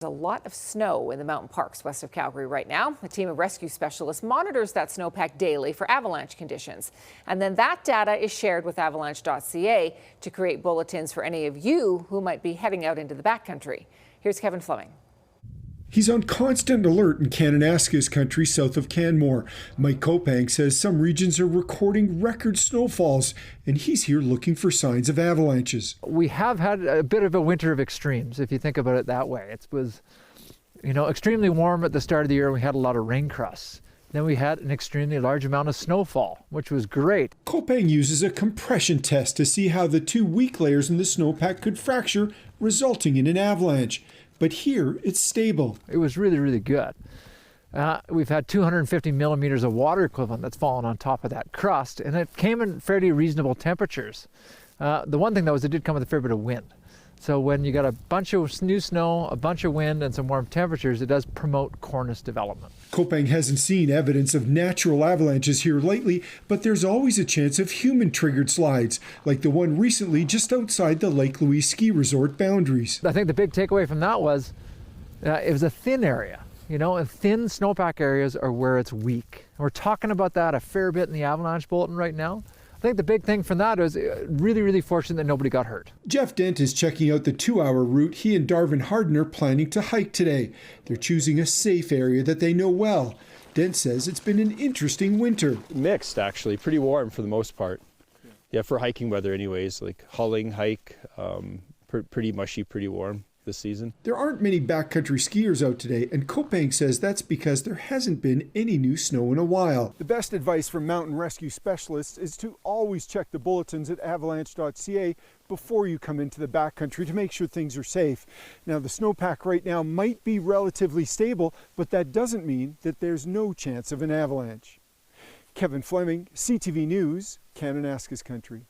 There's a lot of snow in the mountain parks west of Calgary right now. A team of rescue specialists monitors that snowpack daily for avalanche conditions. And then that data is shared with avalanche.ca to create bulletins for any of you who might be heading out into the backcountry. Here's Kevin Fleming. He's on constant alert in Kananaskis country south of Canmore. Mike Kopang says some regions are recording record snowfalls, and he's here looking for signs of avalanches. We have had a bit of a winter of extremes, if you think about it that way. It was, extremely warm at the start of the year. We had a lot of rain crusts. Then we had an extremely large amount of snowfall, which was great. Kopang uses a compression test to see how the two weak layers in the snowpack could fracture, resulting in an avalanche. But here, it's stable. It was really, really good. We've had 250 millimeters of water equivalent that's fallen on top of that crust, and it came in fairly reasonable temperatures. The one thing, though, is it did come with a fair bit of wind. So when you got a bunch of new snow, a bunch of wind, and some warm temperatures, it does promote cornice development. Kopang hasn't seen evidence of natural avalanches here lately, but there's always a chance of human-triggered slides, like the one recently just outside the Lake Louise ski resort boundaries. I think the big takeaway from that was it was a thin area. And thin snowpack areas are where it's weak. We're talking about that a fair bit in the avalanche bulletin right now. I think the big thing from that is really, really fortunate that nobody got hurt. Jeff Dent is checking out the 2-hour route he and Darvin Harden are planning to hike today. They're choosing a safe area that they know well. Dent says it's been an interesting winter. Mixed, actually. Pretty warm for the most part. Yeah, for hiking weather anyways, like hulling, hike, pretty mushy, pretty warm this season. There aren't many backcountry skiers out today, and Kopang says that's because there hasn't been any new snow in a while. The best advice from mountain rescue specialists is to always check the bulletins at avalanche.ca before you come into the backcountry to make sure things are safe. Now, the snowpack right now might be relatively stable, but that doesn't mean that there's no chance of an avalanche. Kevin Fleming, CTV News, Kananaskis Country.